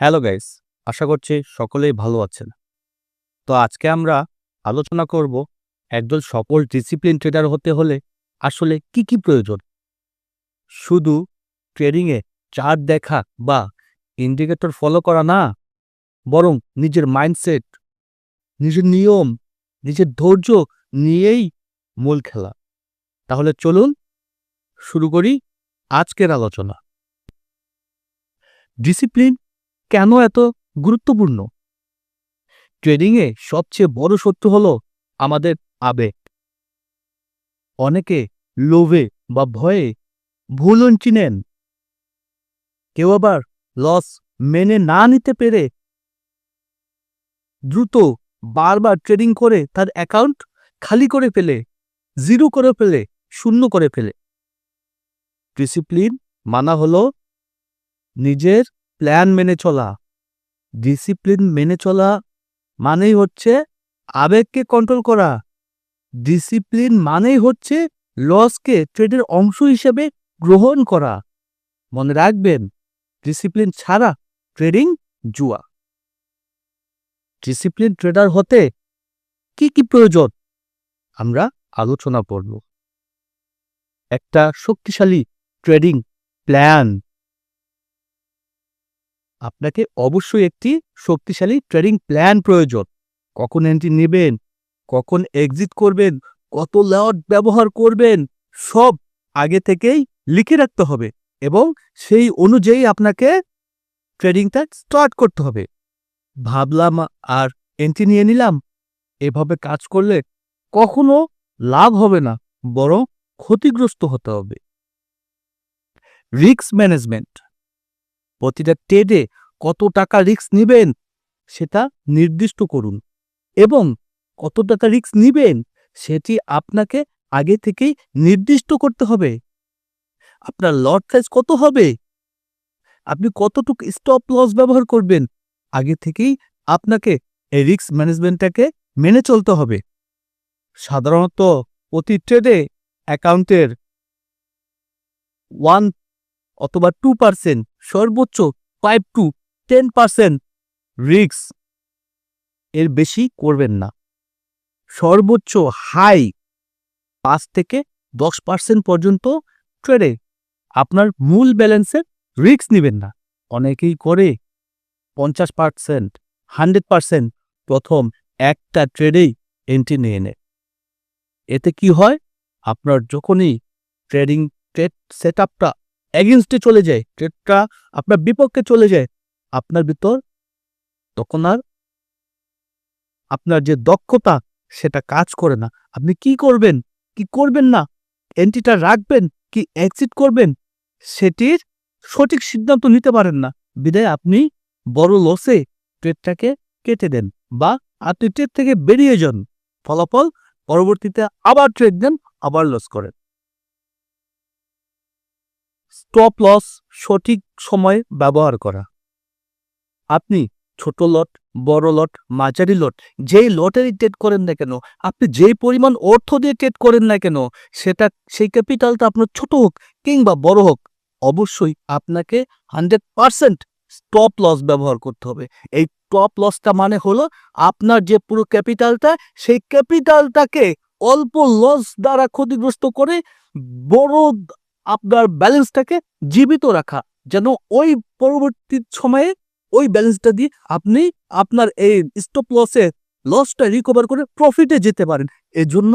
Hello guys, আশা করছি সকলেই ভালো আছেন। তো আজকে আমরা আলোচনা করব একজন সফল ডিসিপ্লিন ট্রেডার হতে হলে আসলে কি প্রয়োজন। শুধু ট্রেডিংয়ে চার্ট দেখা বা ইন্ডিকেটর ফলো করা না, বরং নিজের মাইন্ডসেট, নিজের নিয়ম, নিজের ধৈর্য নিয়েই মূল খেলা। তাহলে চলুন শুরু করি আজকের আলোচনা। ডিসিপ্লিন কেন এত গুরুত্বপূর্ণ? ট্রেডিংয়ে সবচেয়ে বড় শত্রু হলো আমাদের আবেগ। অনেকে লোভে বা ভয়ে ভুল এন্ট্রি নেন। কেউ আবার লস মেনে না নিতে পেরে দ্রুত বারবার ট্রেডিং করে তার অ্যাকাউন্ট খালি করে ফেলে, জিরো করে ফেলে, শূন্য করে ফেলে। ডিসিপ্লিন মানা হলো নিজের প্ল্যান মেনে চলা। ডিসিপ্লিন মেনে চলা মানেই হচ্ছে আবেগকে কন্ট্রোল করা। ডিসিপ্লিন মানেই হচ্ছে লসকে ট্রেডের অংশ হিসেবে গ্রহণ করা। মনে রাখবেন, ডিসিপ্লিন ছাড়া ট্রেডিং জুয়া। ডিসিপ্লিন ট্রেডার হতে কি প্রয়োজন আমরা আলোচনা করব। একটা শক্তিশালী ট্রেডিং প্ল্যান। আপনাকে অবশ্যই একটি শক্তিশালী ট্রেডিং প্ল্যান প্রয়োজন। কখন এন্ট্রি নেবেন, কখন এক্সিট করবেন, কত লট ব্যবহার করবেন, সব আগে থেকেই লিখে রাখতে হবে এবং সেই অনুযায়ী আপনাকে ট্রেডিংটা স্টার্ট করতে হবে। ভাবলাম আর এন্ট্রি নিয়ে নিলাম, এভাবে কাজ করলে কখনো লাভ হবে না, বরং ক্ষতিগ্রস্ত হতে হবে। Risk management. প্রতিটা ট্রেডে কত টাকা রিস্ক নেবেন সেটা নির্দিষ্ট করুন এবং কত টাকা রিস্ক নেবেন সেটি আপনাকে আগে থেকেই নির্দিষ্ট করতে হবে। আপনার লট সাইজ কত হবে, আপনি কতটুকু স্টপ লস ব্যবহার করবেন, আগে থেকেই আপনাকে এই রিস্ক ম্যানেজমেন্টটাকে মেনে চলতে হবে। সাধারণত প্রতি ট্রেডে অ্যাকাউন্টের 1 অথবা 2%, সর্বোচ্চ 5 to 10% রিস্ক, এর বেশি করবেন না। সর্বোচ্চ হাই 5 থেকে 10% পর্যন্ত ট্রেডে আপনার মূল ব্যালেন্সের রিস্ক নেবেন না। অনেকেই করে 50%, 100% প্রথম একটা ট্রেডেই এন্ট্রি নিয়ে নেয়। এতে কি হয়, আপনার যখনই ট্রেড সেট আপটা এগেনস্টে চলে যায়, ট্রেডটা আপনার বিপক্ষে চলে যায়, আপনার ভিতর তখন আর আপনার যে দক্ষতা সেটা কাজ করে না। আপনি কি করবেন, কি করবেন না, এন্ট্রিটা রাখবেন কি এক্সিট করবেন, সেটির সঠিক সিদ্ধান্ত নিতে পারেন না। বিধায় আপনি বড় লসে ট্রেডটাকে কেটে দেন বা আপনি ট্রেড থেকে বেরিয়ে যান। ফলাফল পরবর্তীতে আবার ট্রেড দেন, আবার লস করেন। স্টপ লস সঠিক সময়ে ব্যবহার করা। আপনি ছোট লট, বড় লট, মাঝারি লট, যেই লটেরই ট্রেড করেন না কেন, আপনি যেই পরিমাণ অর্থ দিয়ে ট্রেড করেন না কেন, সেই ক্যাপিটালটা আপনার ছোট হোক কিংবা বড় হোক, অবশ্যই আপনাকে 100% স্টপ লস ব্যবহার করতে হবে। এই স্টপ লসটা মানে হলো আপনার যে পুরো ক্যাপিটালটা, সেই ক্যাপিটালটাকে অল্প লস দ্বারা ক্ষতিগ্রস্ত করে বড় আপনার ব্যালেন্সটাকে জীবিত রাখা, যেন ওই পরবর্তী সময়ে ওই ব্যালেন্সটা দিয়ে আপনি আপনার এই স্টপ লসটা রিকভার করে প্রফিটে যেতে পারেন। এজন্য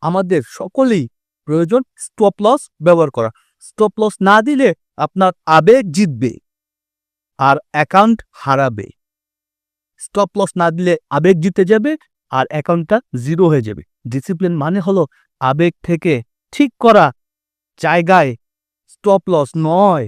আমাদের সকলেই প্রয়োজন স্টপ লস ব্যবহার করা। স্টপ লস না দিলে আপনার আবেগ জিতবে আর অ্যাকাউন্ট হারাবে। স্টপ লস না দিলে আবেগ জিতে যাবে আর অ্যাকাউন্টটা জিরো হয়ে যাবে। ডিসিপ্লিন মানে হলো আবেগ থেকে ঠিক করা জায়গায় স্টপ লস নয়,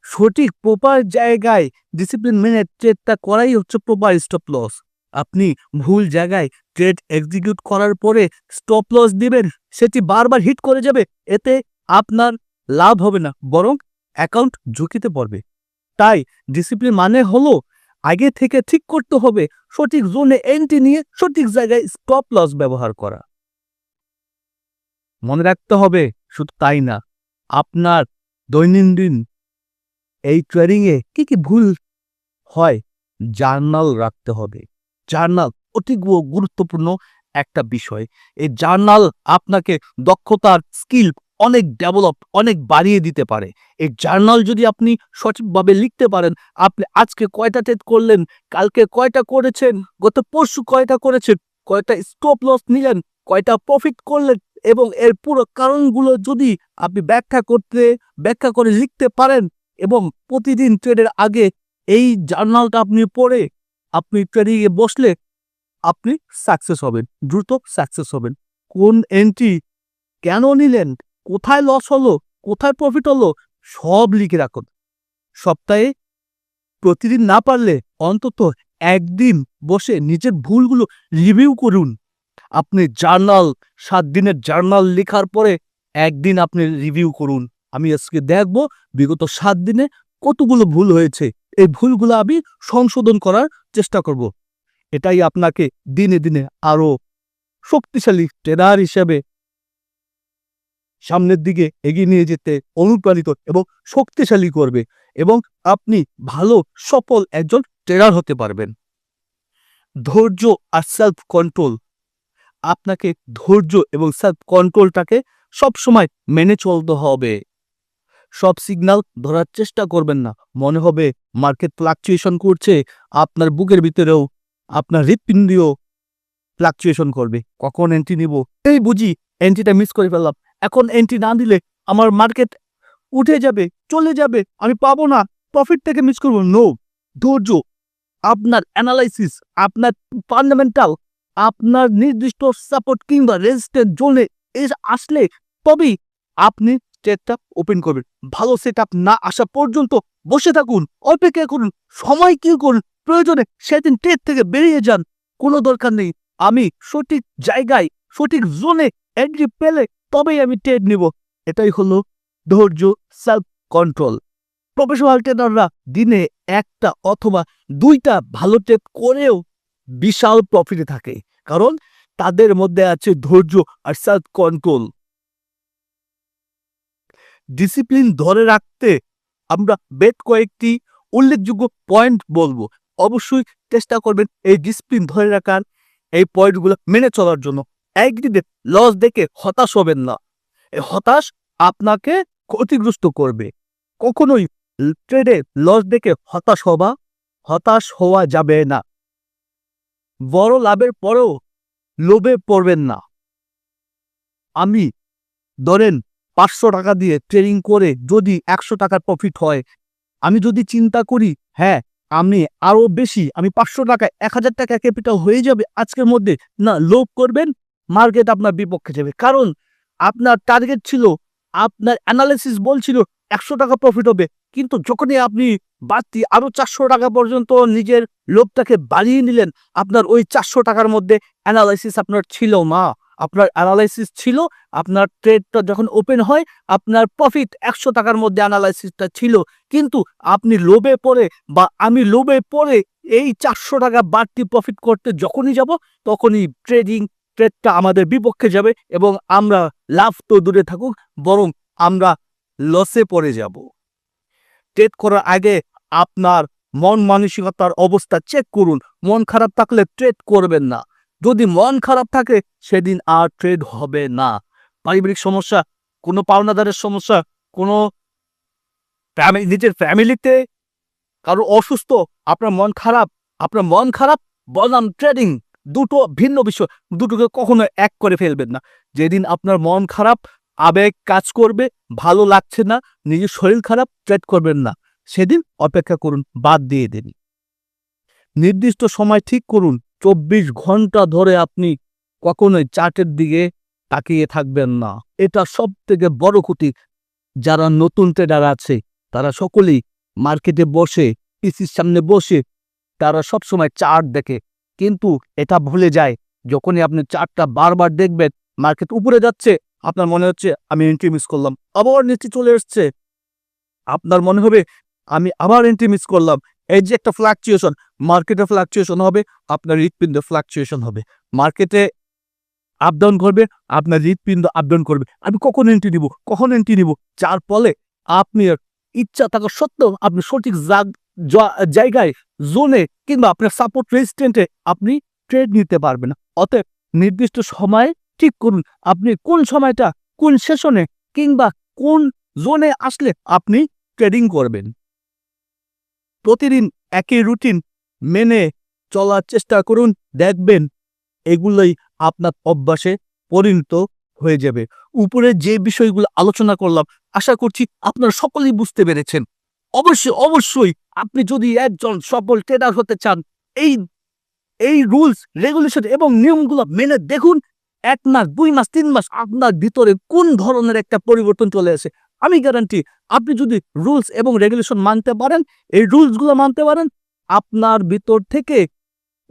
সঠিক প্রপার জায়গায় ডিসিপ্লিন মেনে ট্রেডটা করাই হচ্ছে প্রপার স্টপ লস। আপনি ভুল জায়গায় ট্রেড এক্সিকিউট করার পরে স্টপ লস দিবেন, সেটি বারবার হিট করে যাবে, এতে আপনার লাভ হবে না, বরং অ্যাকাউন্ট ঝুঁকিতে পড়বে। তাই ডিসিপ্লিন মানে হলো আগে থেকে ঠিক করতে হবে সঠিক জোনে এন্ট্রি নিয়ে সঠিক জায়গায় স্টপ লস ব্যবহার করা। মনে রাখতে হবে শুধু তাই না, আপনার দৈনন্দিন এই ট্রেডিংয়ে কি ভুল হয় জার্নাল রাখতে হবে। জার্নাল অতি গুরুত্বপূর্ণ একটা বিষয়। এই জার্নাল আপনাকে দক্ষতার স্কিল অনেক বাড়িয়ে দিতে পারে। এই জার্নাল যদি আপনি সঠিকভাবে লিখতে পারেন, আপনি আজকে কয়টা ট্রেড করলেন, কালকে কয়টা করেছেন, গত পরশু কয়টা করেছেন, কয়টা স্টপ লস নিলেন, কয়টা প্রফিট করলেন এবং এর পুরো কারণগুলো যদি আপনি ব্যাখ্যা করে লিখতে পারেন এবং প্রতিদিন ট্রেডের আগে এই জার্নালটা আপনি পড়ে আপনি ট্রেডিংয়ে বসলে আপনি সাকসেস হবেন, দ্রুত সাকসেস হবেন। কোন এন্ট্রি কেন নিলেন, কোথায় লস হলো, কোথায় প্রফিট হলো, সব লিখে রাখুন। সপ্তাহে প্রতিদিন না পারলে অন্তত একদিন বসে নিজের ভুলগুলো রিভিউ করুন। আপনি 7 দিনের জার্নাল লেখার পরে একদিন আপনি রিভিউ করুন। আমি আজকে দেখব বিগত 7 দিনে কতগুলো ভুল হয়েছে, এই ভুলগুলো আমি সংশোধন করার চেষ্টা করব। এটাই আপনাকে দিনে দিনে আরো শক্তিশালী ট্রেডার হিসেবে সামনের দিকে এগিয়ে নিয়ে যেতে অনুপ্রাণিত এবং শক্তিশালী করবে এবং আপনি ভালো সফল একজন ট্রেডার হতে পারবেন। ধৈর্য আর সেলফ কন্ট্রোল, আপনাকে ধৈর্য এবং সেলফ কন্ট্রোলটাকে সবসময় মেনে চলতে হবে। সব সিগন্যাল ধরার চেষ্টা করবেন না। মনে হবে মার্কেট ফ্লাকচুয়েশন করছে, আপনার বুকের ভিতরেও আপনার হৃৎপিণ্ডিও ফ্লাকচুয়েশন করবে। কখন এন্ট্রি নিব, এই বুঝি এন্ট্রিটা মিস করে ফেললাম, এখন এন্ট্রি না দিলে আমার মার্কেট উঠে যাবে, চলে যাবে, আমি পাবো না, প্রফিট থেকে মিস করবো। নো, ধৈর্য, আপনার অ্যানালাইসিস, আপনার ফান্ডামেন্টাল, আপনার নির্দিষ্ট সাপোর্ট কিংবা রেজিস্ট্যান্স জোনে আসলে তবেই আপনি ট্রেডটা ওপেন করবেন। ভালো সেটআপ না আসা পর্যন্ত বসে থাকুন, অপেক্ষা করুন, সময় কি করুন, প্রয়োজনে সেদিন ট্রেড থেকে বেরিয়ে যান, কোনো দরকার নেই। আমি সঠিক জায়গায় সঠিক জোনে এন্ট্রি পেলে তবেই আমি ট্রেড নিব। এটাই হলো ধৈর্য, সেলফ কন্ট্রোল। প্রফেশনাল ট্রেডাররা দিনে 1টা অথবা 2টা ভালো ট্রেড করেও বিশাল প্রফিটে থাকে, কারণ তাদের মধ্যে আছে ধৈর্য আর সেলফ কন্ট্রোল। ডিসিপ্লিন ধরে রাখতে আমরা কয়েকটি উল্লেখযোগ্য পয়েন্ট বলবো। অবশ্যই চেষ্টা করবেন এই ডিসিপ্লিন ধরে রাখার, এই পয়েন্টগুলো মেনে চলার জন্য। একদিনে লস দেখে হতাশ হবেন না, এই হতাশ আপনাকে ক্ষতিগ্রস্ত করবে। কখনোই ট্রেডে লস দেখে হতাশ হওয়া যাবে না। বড় লাভের পরেও লোভে পড়বেন না। আমি ধরেন 500 টাকা দিয়ে ট্রেডিং করে যদি 100 টাকার প্রফিট হয়, আমি যদি চিন্তা করি হ্যাঁ আমি আরো বেশি, আমি 500 টাকায় 1000 টাকা ক্যাপিটাল হয়ে যাবে আজকের মধ্যে, না, লোভ করবেন, মার্কেট আপনার বিপক্ষে যাবে। কারণ আপনার টার্গেট ছিল, আপনার অ্যানালাইসিস বলছিল 100 টাকা প্রফিট হবে, কিন্তু যখনই আপনি বাড়তি আরো 400 টাকা পর্যন্ত নিজের লোভটাকে বাড়িয়ে নিলেন, আপনার ওই 400 টাকার মধ্যে অ্যানালাইসিস আপনার ছিল না। আপনার অ্যানালাইসিস ছিল, আপনার ট্রেডটা যখন ওপেন হয় আপনার প্রফিট 100 টাকার মধ্যে অ্যানালাইসিসটা ছিল, কিন্তু আপনি লোভে পড়ে বা আমি লোভে পড়ে এই 400 টাকা বাড়তি প্রফিট করতে যখনই যাব তখনই ট্রেডটা আমাদের বিপক্ষে যাবে এবং আমরা লাভ তো দূরে থাকুক, বরং আমরা লসে পড়ে যাব। ট্রেড করার আগে আপনার মন মানসিকতার অবস্থা চেক করুন। মন খারাপ থাকলে ট্রেড করবেন না। যদি মন খারাপ থাকে সেদিন আর ট্রেড হবে না। পারিবারিক সমস্যা, কোনো পাওনাদারের সমস্যা, কোনো নিজের ফ্যামিলিতে কারো অসুস্থ, আপনার মন খারাপ বনাম ট্রেডিং দুটো ভিন্ন বিষয়, দুটোকে কখনো এক করে ফেলবেন না। যেদিন আপনার মন খারাপ, আবেগ কাজ করবে, ভালো লাগছে না, নিজের শরীর খারাপ, ট্রেড করবেন না, সেদিন অপেক্ষা করুন, বাদ দিয়ে দিন। নির্দিষ্ট সময় ঠিক করুন। 24 ঘন্টা ধরে আপনি কখনোই চার্টের দিকে তাকিয়ে থাকবেন না, এটা সব থেকে বড় ক্ষতি। যারা নতুন ট্রেডার আছে তারা সকলেই মার্কেটে বসে, পিসির সামনে বসে তারা সবসময় চার্ট দেখে, কিন্তু এটা ভুলে যায় যখনই আপনি চার্টটা বারবার দেখবেন, মার্কেট উপরে যাচ্ছে, আপনার মনে হচ্ছে আমি এন্ট্রি মিস করলাম, আবার নিচে চলে এসছে, আপনার মনে হবে আমি আবার এন্ট্রি মিস করলাম। এই যে একটা ফ্লাকচুয়েশন, মার্কেটে ফ্লাকচুয়েশন হবে, আপনার হৃৎপিণ্ডে ফ্লাকচুয়েশন হবে। মার্কেটে আপ ডাউন করবে, আপনার হৃৎপিণ্ড আপ ডাউন করবে, আমি কখন এন্ট্রি নিব, যার ফলে আপনি ইচ্ছা থাকা সত্ত্বেও আপনি সঠিক জায়গায় জোনে কিংবা আপনার সাপোর্ট রেজিস্ট্যান্টে আপনি ট্রেড নিতে পারবেন। অতএব নির্দিষ্ট সময়ে ঠিক করুন আপনি কোন সময়টা, কোন সেশনে কিংবা কোন জোনে আসলে আপনি ট্রেডিং করবেন। প্রতিদিন একই রুটিন মেনে চলার চেষ্টা করুন, দেখবেন এগুলোই আপনার অভ্যাসে পরিণত হয়ে যাবে। উপরে যে বিষয়গুলো আলোচনা করলাম আশা করছি আপনারা সকলেই বুঝতে পেরেছেন। অবশ্যই আপনি যদি একজন সফল ট্রেডার হতে চান, এই এই রুলস রেগুলেশন এবং নিয়মগুলো মেনে দেখুন। 1 মাস 2 মাস 3 মাস আপনার ভিতরে কোন ধরনের একটা পরিবর্তন চলে আসে। আমি গ্যারান্টি আপনি যদি রুলস এবং রেগুলেশন মানতে পারেন, এই রুলসগুলো মানতে পারেন, আপনার ভিতর থেকে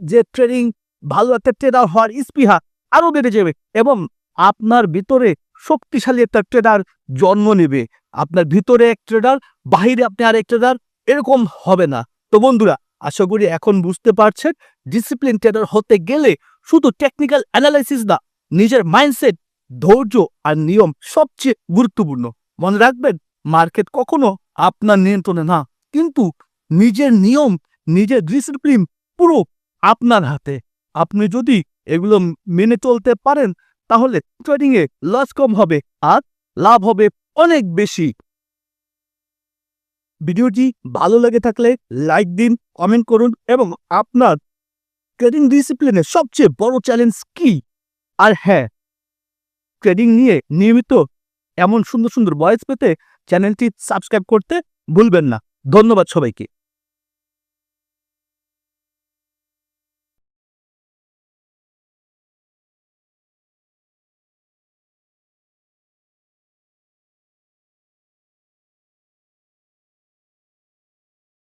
যে ট্রেডিং ভালো একটা ট্রেডার হওয়ার স্পৃহা আরো বেড়ে যাবে এবং আপনার ভিতরে শক্তিশালী একটা ট্রেডার জন্ম নেবে। আপনার ভিতরে এক ট্রেডার, বাহিরে আপনি আরেক ট্রেডার, এরকম হবে না। তো বন্ধুরা, আশা করি এখন বুঝতে পারছেন ডিসিপ্লিন ট্রেডার হতে গেলে শুধু টেকনিক্যাল অ্যানালাইসিস না, নিজের মাইন্ডসেট, ধৈর্য আর নিয়ম সবচেয়ে গুরুত্বপূর্ণ। মনে রাখবেন, মার্কেট কখনো আপনার নিয়ন্ত্রণে না, কিন্তু নিজের নিয়ম, নিজের ডিসিপ্লিন পুরো আপনার হাতে। আপনি যদি এগুলো মেনে চলতে পারেন তাহলে ট্রেডিং এ লস কম হবে আর লাভ হবে অনেক বেশি। ভিডিওটি ভালো লেগে থাকলে লাইক দিন, কমেন্ট করুন এবং আপনার ট্রেডিং ডিসিপ্লিনের সবচেয়ে বড় চ্যালেঞ্জ কি। আর হ্যাঁ, ট্রেডিং নিয়ে নিয়মিত এমন সুন্দর সুন্দর ভয়েস পেতে চ্যানেলটি সাবস্ক্রাইব করতে ভুলবেন না। ধন্যবাদ সবাইকে।